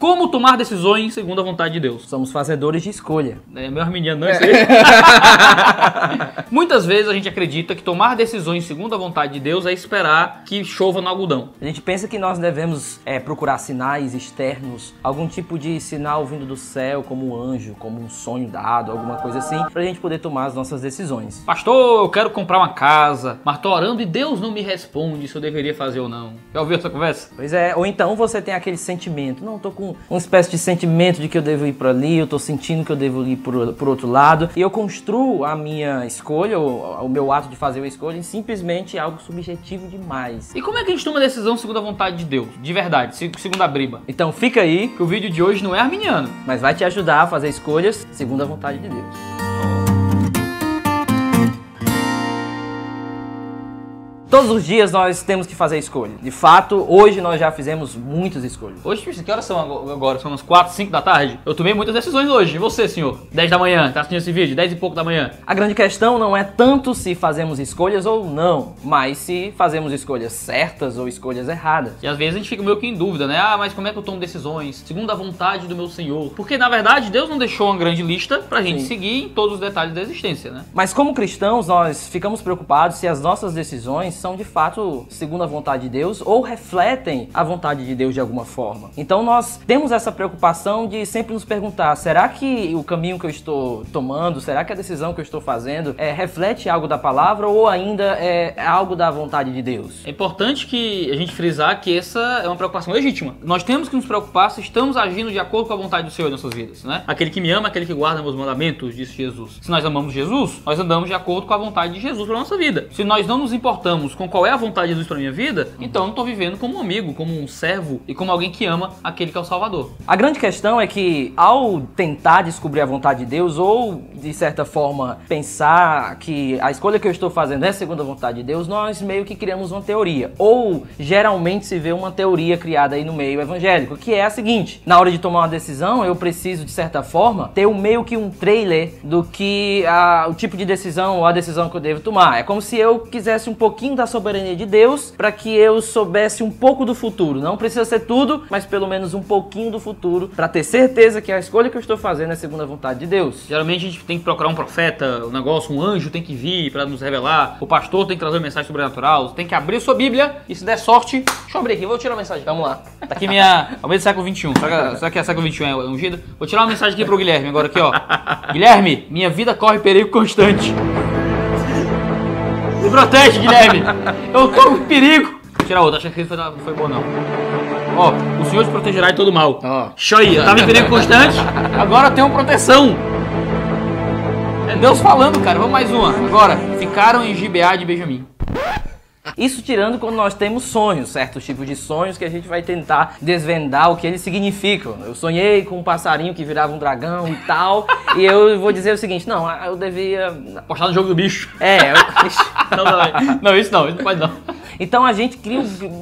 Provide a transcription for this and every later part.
Como tomar decisões segundo a vontade de Deus. Somos fazedores de escolha. É meu arminiano, não é isso aí? Muitas vezes a gente acredita que tomar decisões segundo a vontade de Deus é esperar que chova no algodão. A gente pensa que nós devemos procurar sinais externos, algum tipo de sinal vindo do céu, como um anjo, como um sonho dado, alguma coisa assim, pra gente poder tomar as nossas decisões. Pastor, eu quero comprar uma casa, mas tô orando e Deus não me responde se eu deveria fazer ou não. Já ouviu essa conversa? Pois é, ou então você tem aquele sentimento, não, tô com uma espécie de sentimento de que eu devo ir por ali, eu tô sentindo que eu devo ir por outro lado, e eu construo a minha escolha, o meu ato de fazer uma escolha, em simplesmente algo subjetivo demais. E como é que a gente toma decisão segundo a vontade de Deus? De verdade, segundo a Briba. Então fica aí, Que o vídeo de hoje não é arminiano, mas vai te ajudar a fazer escolhas segundo a vontade de Deus. Todos os dias nós temos que fazer escolha. De fato, hoje nós já fizemos muitas escolhas. Hoje, que horas são agora? São umas 4, 5 da tarde? Eu tomei muitas decisões hoje. E você, senhor? 10 da manhã, tá assistindo esse vídeo? 10 e pouco da manhã. A grande questão não é tanto se fazemos escolhas ou não, mas se fazemos escolhas certas ou escolhas erradas. E às vezes a gente fica meio que em dúvida, né? Ah, mas como é que eu tomo decisões? Segundo a vontade do meu Senhor. Porque, na verdade, Deus não deixou uma grande lista pra gente seguir em todos os detalhes da existência, né? Mas como cristãos, nós ficamos preocupados se as nossas decisões são de fato segundo a vontade de Deus ou refletem a vontade de Deus de alguma forma. Então nós temos essa preocupação de sempre nos perguntar, será que o caminho que eu estou tomando, será que a decisão que eu estou fazendo reflete algo da palavra ou ainda é algo da vontade de Deus? É importante que a gente frisar que essa é uma preocupação legítima. Nós temos que nos preocupar se estamos agindo de acordo com a vontade do Senhor em nossas vidas, né? Aquele que me ama, aquele que guarda meus mandamentos, disse Jesus. Se nós amamos Jesus, nós andamos de acordo com a vontade de Jesus para nossa vida. Se nós não nos importamos com qual é a vontade de Jesus para minha vida, então eu não estou vivendo como um amigo, como um servo e como alguém que ama aquele que é o Salvador. A grande questão é que ao tentar descobrir a vontade de Deus ou de certa forma pensar que a escolha que eu estou fazendo é segundo a vontade de Deus, nós meio que criamos uma teoria. Ou geralmente se vê uma teoria criada aí no meio evangélico, que é a seguinte: na hora de tomar uma decisão, eu preciso de certa forma ter meio que um trailer do que o tipo de decisão ou a decisão que eu devo tomar. É como se eu quisesse um pouquinho da soberania de Deus para que eu soubesse um pouco do futuro. Não precisa ser tudo, mas pelo menos um pouquinho do futuro para ter certeza que a escolha que eu estou fazendo é segundo a vontade de Deus. Geralmente a gente tem que procurar um profeta, um negócio, um anjo tem que vir para nos revelar, o pastor tem que trazer uma mensagem sobrenatural, tem que abrir sua Bíblia e se der sorte, deixa eu abrir aqui, vou tirar uma mensagem. Vamos lá. Tá aqui ao meio do século XXI. Será que é século XXI é ungida? Vou tirar uma mensagem aqui pro Guilherme agora aqui, ó. Guilherme, minha vida corre perigo constante. Me protege, Guilherme! Eu tô em perigo! Vou tirar outra, acho que não foi bom não. Ó, o Senhor te protegerá de todo mal. Show aí, eu tava em perigo constante, agora eu tenho proteção. É Deus falando, cara, vamos mais uma. Agora, ficaram em Gibeá de Benjamim. Isso tirando quando nós temos sonhos, certos tipos de sonhos que a gente vai tentar desvendar o que eles significam. Eu sonhei com um passarinho que virava um dragão e tal, e eu vou dizer o seguinte, não, eu devia... Apostar no jogo do bicho. Não, isso não pode não. Então a gente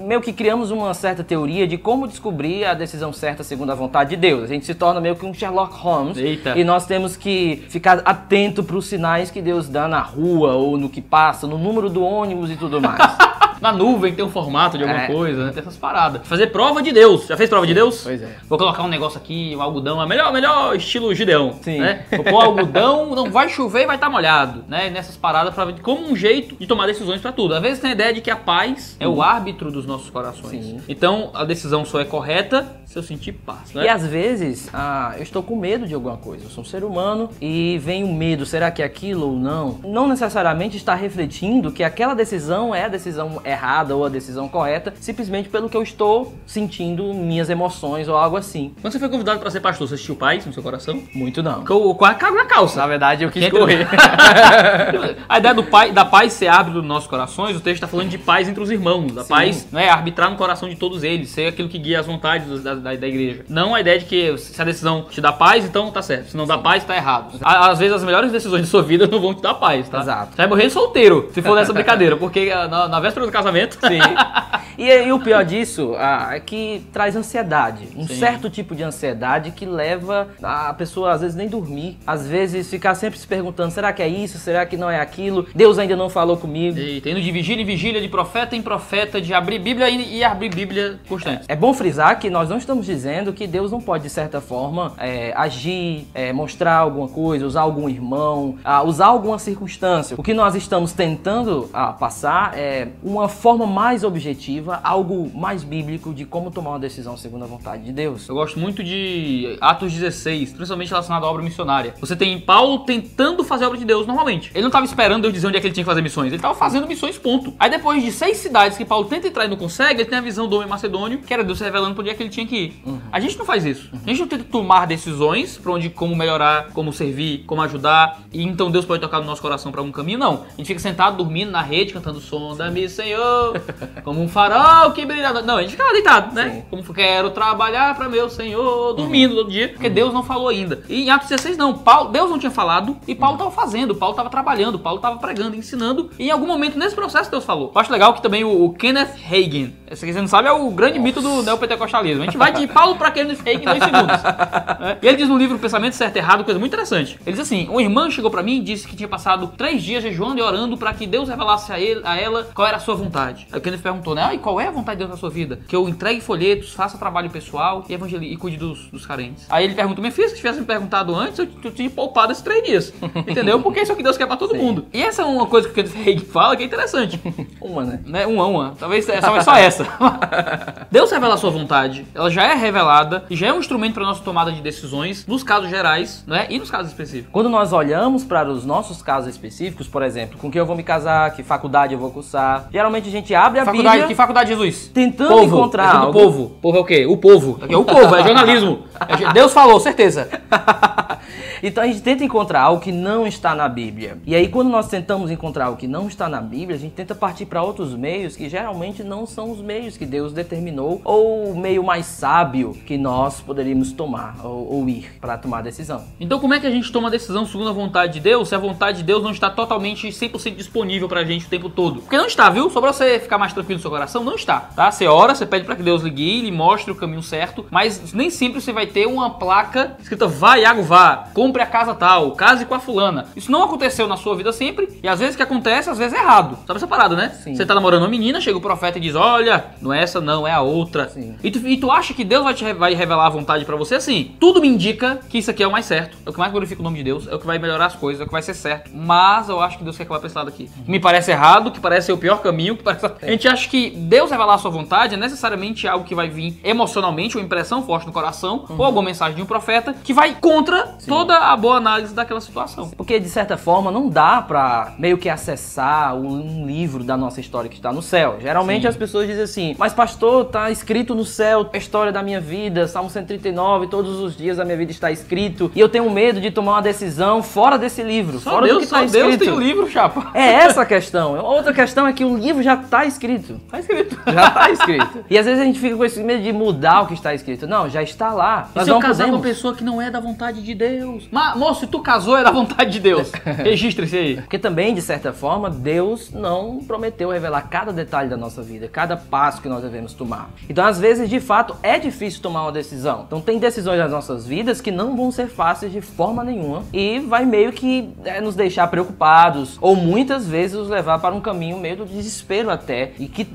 meio que criamos uma certa teoria de como descobrir a decisão certa segundo a vontade de Deus. A gente se torna meio que um Sherlock Holmes. Eita. E nós temos que ficar atento para os sinais que Deus dá na rua ou no que passa, no número do ônibus e tudo mais. Na nuvem tem um formato de alguma coisa, né? Tem essas paradas. Fazer prova de Deus. Já fez prova de Deus? Pois é. Vou colocar um negócio aqui, um algodão, é melhor estilo Gideão. Sim. Né? Vou pôr algodão, não vai chover e vai estar molhado, né? Nessas paradas como um jeito de tomar decisões pra tudo. Às vezes tem a ideia de que a paz é o árbitro dos nossos corações. Sim. Então a decisão só é correta se eu sentir paz, né? E às vezes eu estou com medo de alguma coisa. Eu sou um ser humano e vem o medo, será que é aquilo ou não? Não necessariamente está refletindo que aquela decisão é a decisão errada ou a decisão correta, simplesmente pelo que eu estou sentindo, minhas emoções ou algo assim. Quando você foi convidado para ser pastor, você sentiu paz no seu coração? Muito não. Eu quase cago na calça. Na verdade, eu quis correr. A ideia da paz ser árbitro dos nossos corações, o texto está falando de paz entre os irmãos. Da paz, não é arbitrar no coração de todos eles, ser aquilo que guia as vontades da igreja. Não a ideia de que se a decisão te dá paz, então tá certo. Se não dá paz, tá errado. Às vezes as melhores decisões de sua vida não vão te dar paz, tá? Exato. Você vai morrer solteiro, se for nessa brincadeira, porque na véspera do casamento... Sim. E o pior disso é que traz ansiedade. Um Sim. certo tipo de ansiedade que leva a pessoa, às vezes, nem dormir. Às vezes, ficar sempre se perguntando, será que é isso? Será que não é aquilo? Deus ainda não falou comigo. E indo de vigília em vigília, de profeta em profeta, de abrir Bíblia e abrir Bíblia constante. É bom frisar que nós não estamos dizendo que Deus não pode, de certa forma, agir, mostrar alguma coisa, usar algum irmão, usar alguma circunstância. O que nós estamos tentando passar é uma forma mais objetiva, algo mais bíblico de como tomar uma decisão segundo a vontade de Deus. Eu gosto muito de Atos 16, principalmente relacionado à obra missionária. Você tem Paulo tentando fazer a obra de Deus normalmente. Ele não estava esperando Deus dizer onde é que ele tinha que fazer missões. Ele estava fazendo missões, ponto. Aí depois de 6 cidades que Paulo tenta entrar e não consegue, ele tem a visão do homem macedônio, que era Deus se revelando para onde é que ele tinha que ir. A gente não faz isso. A gente não tenta tomar decisões para onde, como melhorar, como servir, como ajudar. E então Deus pode tocar no nosso coração para algum caminho. Não. A gente fica sentado, dormindo na rede, cantando sonda-me, Senhor, como um farol que brilha. Não, a gente fica lá deitado, né? Sim. Como quero trabalhar para meu Senhor, dormindo todo dia, porque Deus não falou ainda. E em Atos 16 não, Deus não tinha falado e Paulo estava fazendo, Paulo estava trabalhando, Paulo estava pregando, ensinando. E em algum momento nesse processo Deus falou. Eu acho legal que também o Kenneth Hagin, se você não sabe, é o grande mito do neopentecostalismo. A gente vai de Paulo para Kenneth Hagin em 2 segundos. E ele diz no livro Pensamento Certo e Errado, coisa muito interessante. Ele diz assim, uma irmã chegou para mim e disse que tinha passado 3 dias jejuando e orando para que Deus revelasse a ela qual era a sua vontade. Aí o Kenneth perguntou, né? E qual é a vontade de Deus na sua vida? Que eu entregue folhetos, faça trabalho pessoal e cuide dos carentes. Aí ele perguntou, minha filha, se tivesse me perguntado antes, eu tinha poupado esses 3 dias. Entendeu? Porque isso é o que Deus quer para todo mundo. E essa é uma coisa que o Kenneth Hagin fala que é interessante. Né? Uma. Talvez só essa. Deus revela a sua vontade, ela já é revelada e já é um instrumento para nossa tomada de decisões nos casos gerais, né? E nos casos específicos. Quando nós olhamos para os nossos casos específicos, por exemplo, com quem eu vou me casar, que faculdade eu vou cursar, geralmente a gente abre a Bíblia... Que faculdade, Jesus? Tentando encontrar algo... Povo. Povo é o quê? O povo. Aqui é o povo, é jornalismo. Deus falou, certeza. Então a gente tenta encontrar algo que não está na Bíblia. E aí quando nós tentamos encontrar algo que não está na Bíblia, a gente tenta partir para outros meios que geralmente não são os meios que Deus determinou ou o meio mais sábio que nós poderíamos tomar ou ir para tomar a decisão. Então como é que a gente toma a decisão segundo a vontade de Deus se a vontade de Deus não está totalmente 100% disponível pra gente o tempo todo? Porque não está, viu? Só pra você ficar mais tranquilo no seu coração, não está, tá? Você ora, você pede para que Deus lhe guie, lhe mostre o caminho certo, mas nem sempre você vai ter uma placa escrita vá, Iago, vá, compre a casa tal, case com a fulana. Isso não aconteceu na sua vida sempre, e às vezes que acontece, às vezes é errado. Sabe essa parada, né? Sim. Você tá namorando uma menina, chega o profeta e diz, olha, não é essa não, é a outra. Sim. E tu acha que Deus vai revelar a vontade pra você? Assim, tudo me indica que isso aqui é o mais certo, é o que mais glorifica o nome de Deus, é o que vai melhorar as coisas, é o que vai ser certo, mas eu acho que Deus quer que eu vá pra esse lado aqui. Me parece errado, que parece ser o pior caminho, que parece... A gente acha que Deus revelar a sua vontade é necessariamente algo que vai vir emocionalmente, uma impressão forte no coração, ou alguma mensagem de um profeta, que vai contra toda a boa análise daquela situação. Porque, de certa forma, não dá pra meio que acessar um livro da nossa história que está no céu. Geralmente Sim. as pessoas dizem assim, mas pastor, tá escrito no céu a história da minha vida, Salmo 139, todos os dias da minha vida está escrito, e eu tenho medo de tomar uma decisão fora desse livro, fora do que está escrito. Deus tem o livro, chapa. É essa a questão. Outra questão é que o livro já está escrito. Tá escrito. Já está escrito. E às vezes a gente fica com esse medo de mudar o que está escrito. Não, já está lá. E se eu casar com uma pessoa que não é da vontade de Deus? Mas, moço, se tu casou é da vontade de Deus. Registra isso aí. Porque também, de certa forma, Deus não prometeu revelar cada detalhe da nossa vida, cada passo que nós devemos tomar. Então, às vezes, de fato, é difícil tomar uma decisão. Então, tem decisões nas nossas vidas que não vão ser fáceis de forma nenhuma e vai meio que nos deixar preocupados ou muitas vezes nos levar para um caminho meio do desespero até. E que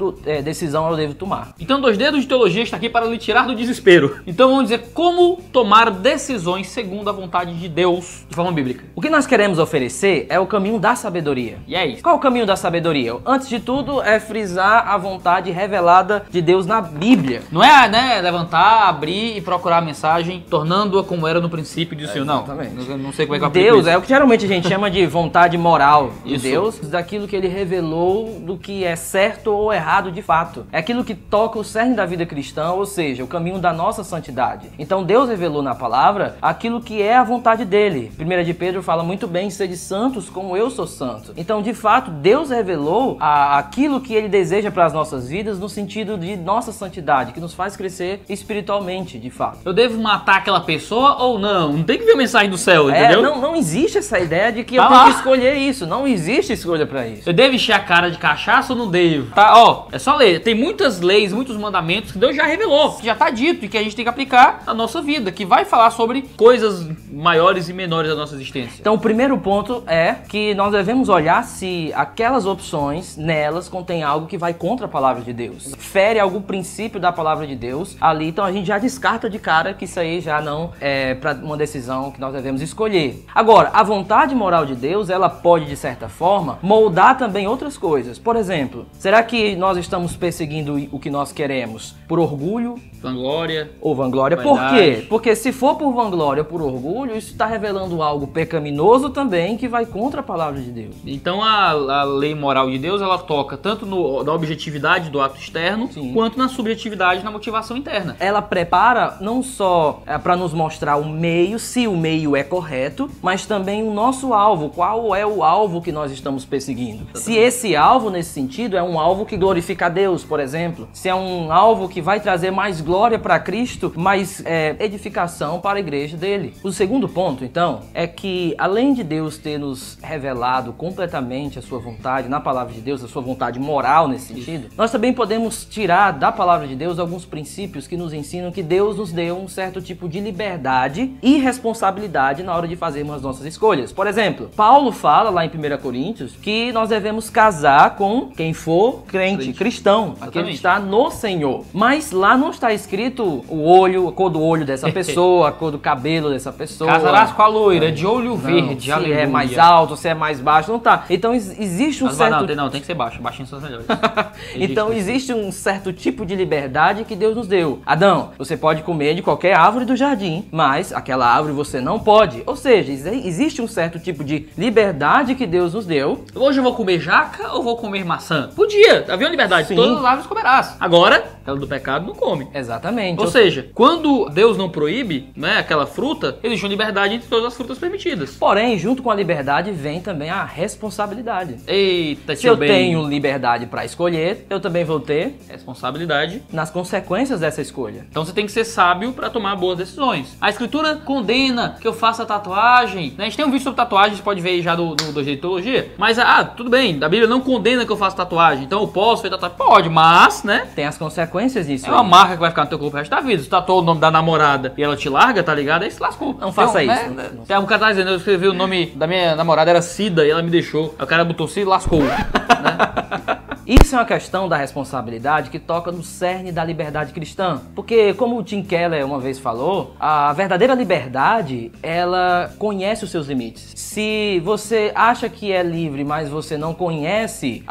decisão eu devo tomar? Então, 2 Dedos de Teologia está aqui para lhe tirar do desespero. Então, vamos dizer como tomar decisões segundo a vontade de Deus de forma bíblica. O que nós queremos oferecer é o caminho da sabedoria. E é isso. Qual é o caminho da sabedoria? Antes de tudo, é frisar a vontade revelada de Deus na Bíblia. Não é, né, levantar, abrir e procurar a mensagem, tornando-a como era no princípio de Senhor. Não, não sei como é que eu aplico Deus isso. é o que geralmente a gente chama de vontade moral de Isso. Deus, daquilo que ele revelou do que é certo ou errado de fato. É aquilo que toca o cerne da vida cristã, ou seja, o caminho da nossa santidade. Então Deus revelou na palavra aquilo que é a vontade vontade dele. 1 de Pedro fala muito bem, sede santos como eu sou santo. Então, de fato, Deus revelou aquilo que ele deseja para as nossas vidas no sentido de nossa santidade, que nos faz crescer espiritualmente, de fato. Eu devo matar aquela pessoa ou não? Não tem que ver a mensagem do céu, entendeu? Não existe essa ideia de que eu tenho que escolher isso. Não existe escolha para isso. Eu devo encher a cara de cachaça ou não devo? Tá, ó, é só ler. Tem muitas leis, muitos mandamentos que Deus já revelou, que já tá dito e que a gente tem que aplicar na nossa vida, que vai falar sobre coisas maiores e menores da nossa existência. Então, o primeiro ponto é que nós devemos olhar se aquelas opções, nelas, contém algo que vai contra a palavra de Deus. Fere algum princípio da palavra de Deus ali, então a gente já descarta de cara que isso aí já não é para uma decisão que nós devemos escolher. Agora, a vontade moral de Deus, ela pode, de certa forma, moldar também outras coisas. Por exemplo, será que nós estamos perseguindo o que nós queremos por orgulho? Vanglória. Ou vanglória. Por quê? Porque se for por vanglória ou por orgulho, isso está revelando algo pecaminoso também que vai contra a palavra de Deus. Então a lei moral de Deus, ela toca tanto na objetividade do ato externo, sim, quanto na subjetividade, na motivação interna. Ela prepara não só para nos mostrar o meio, se o meio é correto, mas também o nosso alvo. Qual é o alvo que nós estamos perseguindo? Se esse alvo, nesse sentido, é um alvo que glorifica a Deus, por exemplo. Se é um alvo que vai trazer mais glória para Cristo, mais edificação para a igreja dele. O segundo ponto, então, é que além de Deus ter nos revelado completamente a sua vontade na palavra de Deus, a sua vontade moral nesse sentido, nós também podemos tirar da palavra de Deus alguns princípios que nos ensinam que Deus nos deu um certo tipo de liberdade e responsabilidade na hora de fazermos as nossas escolhas. Por exemplo, Paulo fala lá em 1 Coríntios que nós devemos casar com quem for crente. Cristão, aquele que está no Senhor. Mas lá não está escrito o olho, a cor do olho dessa pessoa, a cor do cabelo dessa pessoa. Casarás com a loira de olho verde, se aleluia, é mais alto, se é mais baixo, não tá. Então existe um certo... Não, tem que ser baixo, baixinho são os melhores. Então existe um certo tipo de liberdade que Deus nos deu. Adão, você pode comer de qualquer árvore do jardim, mas aquela árvore você não pode. Ou seja, existe um certo tipo de liberdade que Deus nos deu. Hoje eu vou comer jaca ou vou comer maçã? Podia, havia uma liberdade. Sim. Todas as árvores comerás. Agora, aquela do pecado não come. Exatamente. Ou seja, quando Deus não proíbe, né, aquela fruta, existe uma liberdade entre todas as frutas permitidas. Porém, junto com a liberdade vem também a responsabilidade. Eita, se eu tenho liberdade para escolher, eu também vou ter responsabilidade nas consequências dessa escolha. Então você tem que ser sábio para tomar boas decisões. A escritura condena que eu faça tatuagem, né? A gente tem um vídeo sobre tatuagem, você pode ver aí já do jeito de teologia. Mas, tudo bem, a Bíblia não condena que eu faça tatuagem, então eu posso fazer tatuagem? Pode, mas, né? Tem as consequências disso. É uma marca que vai ficar no teu corpo o resto da vida. Se tatuou o nome da namorada e ela te larga, tá ligado? Aí se lascou. Não faça isso. Né? Um cara tá dizendo, eu escrevi o nome da minha namorada, era Cida, e ela me deixou. Aí o cara botou Cida e lascou. Né? Isso é uma questão da responsabilidade que toca no cerne da liberdade cristã. Porque, como o Tim Keller uma vez falou, a verdadeira liberdade, ela conhece os seus limites. Se você acha que é livre, mas você não conhece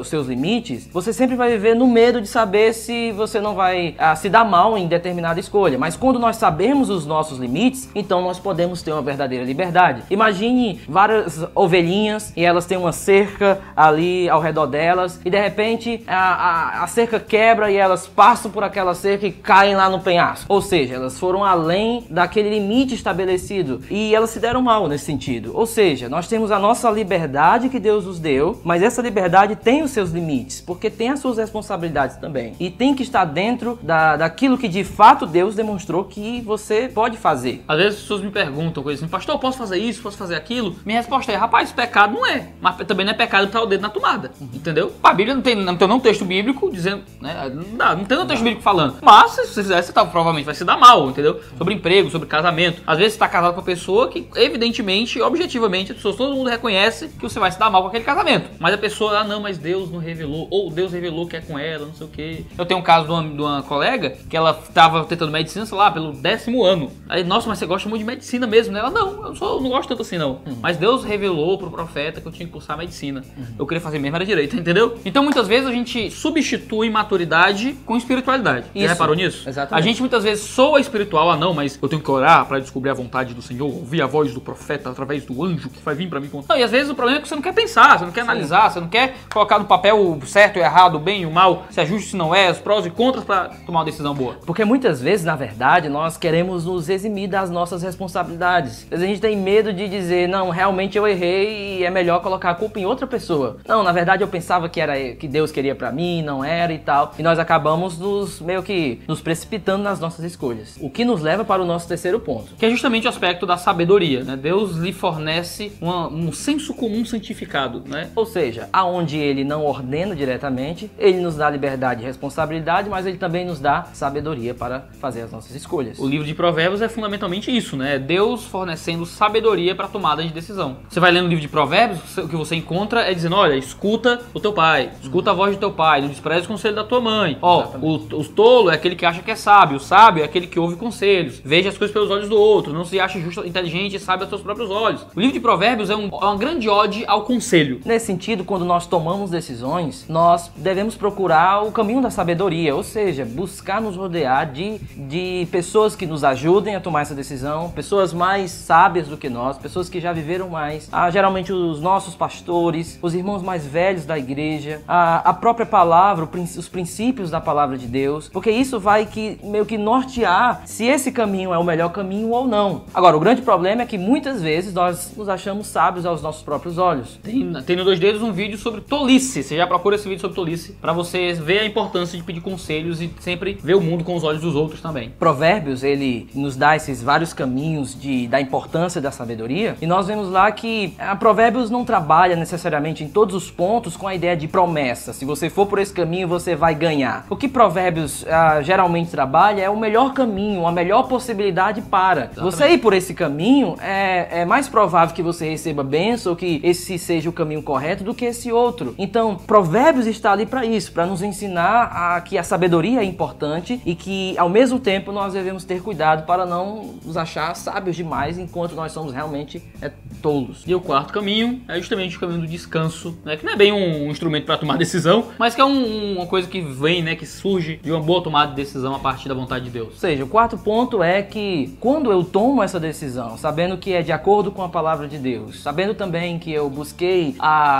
os seus limites, você sempre vai viver no medo de saber se você não vai se dar mal em determinada escolha. Mas quando nós sabemos os nossos limites, então nós podemos ter uma verdadeira liberdade. Imagine várias ovelhinhas e elas têm uma cerca ali ao redor delas, e de repente a cerca quebra e elas passam por aquela cerca e caem lá no penhasco. Ou seja, elas foram além daquele limite estabelecido e elas se deram mal nesse sentido. Ou seja, nós temos a nossa liberdade que Deus nos deu, mas essa liberdade tem os seus limites, porque tem as suas responsabilidades também. E tem que estar dentro daquilo que de fato Deus demonstrou que você pode fazer. Às vezes as pessoas me perguntam coisas assim, pastor, eu posso fazer isso, posso fazer aquilo? Minha resposta é, rapaz, pecado não é, mas também não é pecado botar o dedo na tomada, entendeu? A Bíblia não tem nenhum texto bíblico dizendo, né? Não tem nenhum texto bíblico falando. Mas se você fizer, você provavelmente vai se dar mal, entendeu? Sobre emprego, sobre casamento. Às vezes você tá casado com uma pessoa que, evidentemente, objetivamente, todo mundo reconhece que você vai se dar mal com aquele casamento. Mas a pessoa, não, mas Deus não revelou, ou Deus revelou que é com ela, não sei o quê. Eu tenho um caso de uma colega que ela tava tentando medicina, sei lá, pelo 10º ano. Aí, nossa, mas você gosta muito de medicina mesmo, né? Ela, não, eu não gosto tanto assim, não. Mas Deus revelou pro profeta que eu tinha que cursar medicina. Eu queria fazer mesmo, era direito, entendeu? Entendeu? Então muitas vezes a gente substitui maturidade com espiritualidade. Isso. Já reparou nisso? Exatamente. A gente muitas vezes soa espiritual, não, mas eu tenho que orar pra descobrir a vontade do Senhor, ouvir a voz do profeta através do anjo que vai vir pra mim contar. Não, e às vezes o problema é que você não quer pensar, você não quer analisar, você não quer colocar no papel o certo e o errado, o bem e o mal, se é justo, se não é, os prós e contras pra tomar uma decisão boa. Porque muitas vezes, na verdade, nós queremos nos eximir das nossas responsabilidades. Às vezes a gente tem medo de dizer, não, realmente eu errei e é melhor colocar a culpa em outra pessoa. Não, na verdade eu pensava que era que Deus queria pra mim, não era e tal. E nós acabamos meio que nos precipitando nas nossas escolhas. O que nos leva para o nosso terceiro ponto. Que é justamente o aspecto da sabedoria, né? Deus lhe fornece um senso comum santificado, né? Ou seja, aonde ele não ordena diretamente, ele nos dá liberdade e responsabilidade, mas ele também nos dá sabedoria para fazer as nossas escolhas. O livro de Provérbios é fundamentalmente isso, né? Deus fornecendo sabedoria para tomada de decisão. Você vai lendo o livro de Provérbios, o que você encontra é dizendo, olha, escuta o teu pai, escuta a voz do teu pai, não despreze o conselho da tua mãe. Ó, o tolo é aquele que acha que é sábio, o sábio é aquele que ouve conselhos, veja as coisas pelos olhos do outro, não se acha justo, inteligente e sábio aos seus próprios olhos. O livro de Provérbios é uma grande ode ao conselho. Nesse sentido, quando nós tomamos decisões, nós devemos procurar o caminho da sabedoria, ou seja, buscar nos rodear de pessoas que nos ajudem a tomar essa decisão, pessoas mais sábias do que nós, pessoas que já viveram mais, geralmente os nossos pastores, os irmãos mais velhos da igreja, a própria palavra, os princípios da palavra de Deus, porque isso vai meio que nortear se esse caminho é o melhor caminho ou não. Agora, o grande problema é que muitas vezes nós nos achamos sábios aos nossos próprios olhos. Tem no Dois Dedos um vídeo sobre tolice, você já procura esse vídeo sobre tolice, pra você ver a importância de pedir conselhos e sempre ver o mundo com os olhos dos outros também. Provérbios, ele nos dá esses vários caminhos da importância da sabedoria, e nós vemos lá que Provérbios não trabalha necessariamente em todos os pontos com a ideia de promessa. Se você for por esse caminho, você vai ganhar. O que Provérbios geralmente trabalha é o melhor caminho, a melhor possibilidade para. Exatamente. Você ir por esse caminho, é mais provável que você receba bênção, ou que esse seja o caminho correto, do que esse outro. Então, Provérbios está ali para isso, para nos ensinar que a sabedoria é importante e que, ao mesmo tempo, nós devemos ter cuidado para não nos achar sábios demais, enquanto nós somos realmente tolos. E o quarto caminho é justamente o caminho do descanso, né? Que não é bem um instrumento para tomar decisão, mas que é uma coisa que vem, né? Que surge de uma boa tomada de decisão a partir da vontade de Deus. Ou seja, o quarto ponto é que quando eu tomo essa decisão, sabendo que é de acordo com a palavra de Deus, sabendo também que eu busquei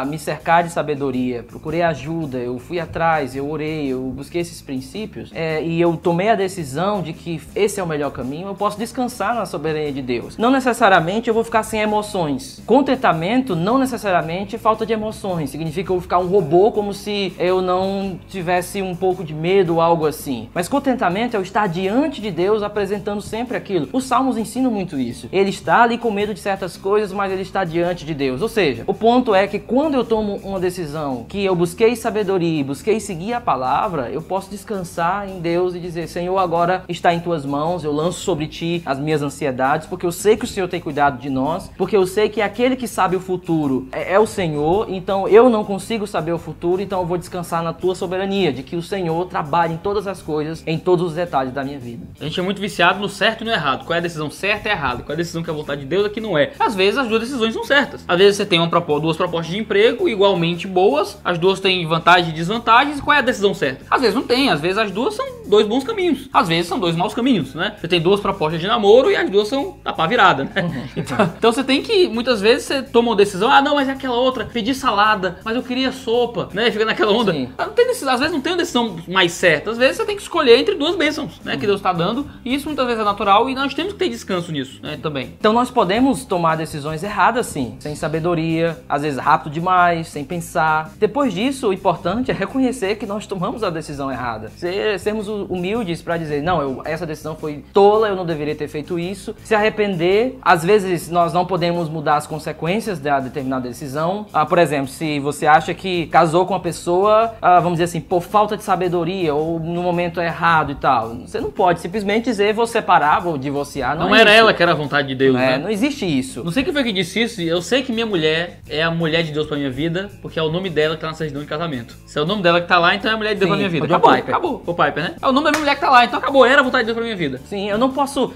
me cercar de sabedoria, procurei ajuda, eu fui atrás, eu orei, eu busquei esses princípios, e eu tomei a decisão de que esse é o melhor caminho, eu posso descansar na soberania de Deus. Não necessariamente eu vou ficar sem emoções. Contentamento não necessariamente é falta de emoções. Significa que eu vou ficar um robô como se eu não tivesse um pouco de medo ou algo assim. Mas contentamento é eu estar diante de Deus apresentando sempre aquilo. Os Salmos ensinam muito isso. Ele está ali com medo de certas coisas, mas ele está diante de Deus. Ou seja, o ponto é que quando eu tomo uma decisão que eu busquei sabedoria, busquei seguir a palavra, eu posso descansar em Deus e dizer, Senhor, agora está em tuas mãos, eu lanço sobre ti as minhas ansiedades, porque eu sei que o Senhor tem cuidado de nós, porque eu sei que aquele que sabe o futuro é o Senhor, então eu não consigo saber o futuro, então eu vou descansar na tua soberania, de que o Senhor trabalha em todas as coisas, em todos os detalhes da minha vida. A gente é muito viciado no certo e no errado. Qual é a decisão certa e errada? Qual é a decisão que é a vontade de Deus e que não é? Às vezes as duas decisões são certas. Às vezes você tem duas propostas de emprego igualmente boas, as duas têm vantagens e desvantagens, qual é a decisão certa? Às vezes não tem, às vezes as duas são dois bons caminhos, às vezes são dois maus caminhos, né? Você tem duas propostas de namoro e as duas são a pá virada, né? Então você tem que, muitas vezes você toma uma decisão, não, mas é aquela outra, pedi salada, mas eu queria sopa, né? Fica naquela onda. Não tem decisão, às vezes não tem uma decisão mais certa, às vezes você tem que escolher entre duas bênçãos, né? Que Deus está dando, e isso muitas vezes é natural e nós temos que ter descanso nisso, né? Também. Então nós podemos tomar decisões erradas sim, sem sabedoria, às vezes rápido demais, sem pensar. Depois disso, o importante é reconhecer que nós tomamos a decisão errada. Sermos humildes para dizer, não, essa decisão foi tola, eu não deveria ter feito isso. Se arrepender, às vezes nós não podemos mudar as consequências da determinada decisão. Por exemplo, se você acha que casou com uma pessoa, vamos dizer assim, por falta de sabedoria ou no momento errado e tal, você não pode simplesmente dizer vou separar, vou divorciar. Não era ela que era a vontade de Deus, né? Não existe isso. Não sei quem foi que disse isso, eu sei que minha mulher é a mulher de Deus pra minha vida, porque é o nome dela que tá na certidão de casamento. Se é o nome dela que tá lá, então é a mulher de Deus pra minha vida. Acabou. O Piper, né? o nome da minha mulher que tá lá, então acabou, era a vontade de Deus pra minha vida. Sim, eu não posso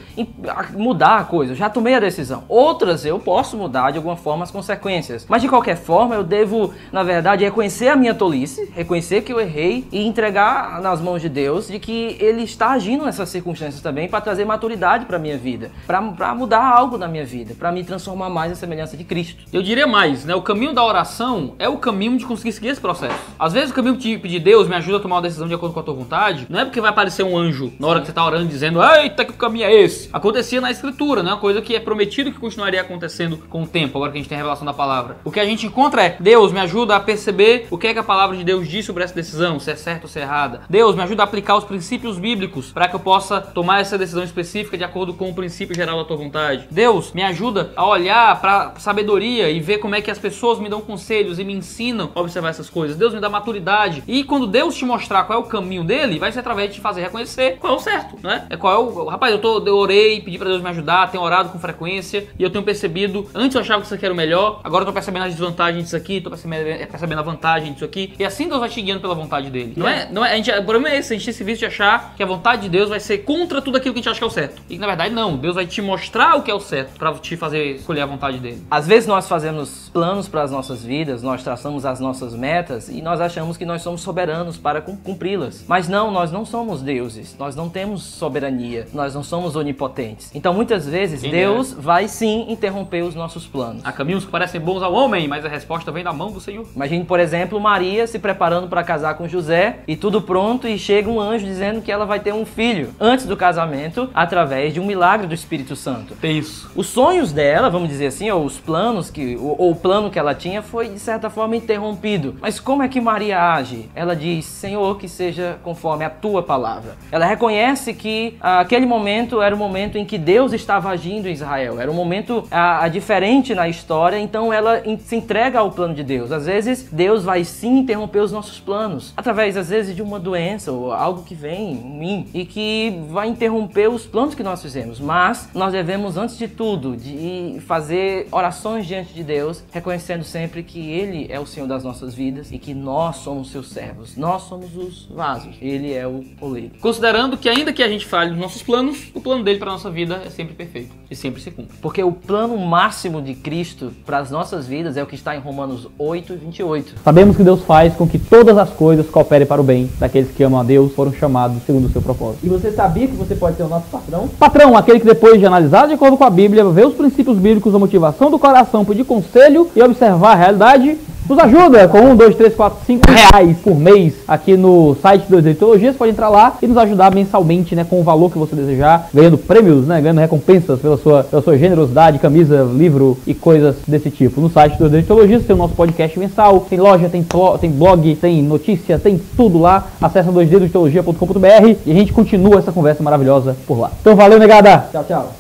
mudar a coisa, eu já tomei a decisão. Outras eu posso mudar de alguma forma as consequências. Mas de qualquer forma eu devo, na verdade, reconhecer a minha tolice, reconhecer que eu errei e entregar nas mãos de Deus de que Ele está agindo nessas circunstâncias também para trazer maturidade para minha vida, para mudar algo na minha vida, para me transformar mais em semelhança de Cristo. Eu diria mais, né? O caminho da oração é o caminho de conseguir seguir esse processo. Às vezes o caminho de pedir Deus me ajuda a tomar uma decisão de acordo com a tua vontade, não é porque vai aparecer um anjo na hora que você tá orando dizendo, eita, que o caminho é esse. Acontecia na escritura, né? Uma coisa que é prometido que continuaria acontecendo com o tempo, agora que a gente tem a revelação da palavra. O que a gente encontra é, Deus me ajuda a perceber o que é que a palavra de Deus diz sobre essa decisão, se é certo ou se é errada. Deus me ajuda a aplicar os princípios bíblicos para que eu possa tomar essa decisão específica de acordo com o princípio geral da tua vontade. Deus me ajuda a olhar para sabedoria e ver como é que as pessoas me dão conselhos e me ensinam a observar essas coisas. Deus me dá maturidade. E quando Deus te mostrar qual é o caminho dele, vai ser através de te fazer reconhecer qual é o certo, né? Qual é o... Rapaz, eu orei, pedi para Deus me ajudar, tenho orado com frequência e eu tenho percebido, antes eu achava que isso aqui era o melhor, agora eu tô percebendo as desvantagens disso aqui, tô percebendo a vantagem disso aqui. E assim Deus vai te guiando pela vontade dele. O problema é esse, a gente tem esse vício de achar que a vontade de Deus vai ser contra tudo aquilo que a gente acha que é o certo. E na verdade não, Deus vai te mostrar o que é o certo para te fazer escolher a vontade dele. Às vezes nós fazemos planos para as nossas vidas, nós traçamos as nossas metas e nós achamos que nós somos soberanos para cumpri-las. Mas não, nós não somos deuses, nós não temos soberania, nós não somos onipotentes. Então muitas vezes Deus vai sim interromper os nossos planos. Há caminhos que parecem bons ao homem, mas a resposta vem da mão do Senhor. Imagine, por exemplo, Maria se preparando para casar com José e tudo pronto e chega um anjo dizendo que ela vai ter um filho antes do casamento através de um milagre do Espírito Santo. É isso. Os sonhos dela, vamos dizer assim, ou os planos ou o plano que ela tinha foi de certa forma interrompido. Mas como é que Maria age? Ela diz, Senhor, que seja conforme a tua palavra. Ela reconhece que aquele momento era o momento em que Deus estava agindo em Israel. Era um momento diferente na história, então ela se entrega ao plano de Deus. Às vezes, Deus vai sim interromper os nossos planos, através, às vezes, de uma doença ou algo que vem em mim e que vai interromper os planos que nós fizemos. Mas nós devemos, antes de tudo, de fazer orações diante de Deus, reconhecendo sempre que Ele é o Senhor das nossas vidas e que nós somos seus servos. Nós somos os vasos. Ele é o oleiro. Considerando que ainda que a gente falhe nos nossos planos, o plano dele para a nossa vida é sempre perfeito e sempre se cumpre. Porque o plano máximo de Cristo para as nossas vidas é o que está em Romanos 8:28. Sabemos que Deus faz com que todas as coisas cooperem para o bem daqueles que amam a Deus, foram chamados segundo o seu propósito. E você sabia que você pode ser o nosso patrão? Patrão, aquele que depois de analisar de acordo com a Bíblia, ver os princípios bíblicos, a motivação do coração, pedir conselho e observar a realidade, nos ajuda com 1, 2, 3, 4, 5 reais por mês aqui no site 2D Teologia. Você pode entrar lá e nos ajudar mensalmente, né, com o valor que você desejar, ganhando prêmios, né, ganhando recompensas pela sua generosidade, camisa, livro e coisas desse tipo. No site 2D Teologia tem o nosso podcast mensal, tem loja, tem blog, tem notícia, tem tudo lá. Acesse 2dteologia.com.br e a gente continua essa conversa maravilhosa por lá. Então valeu, negada! Tchau, tchau!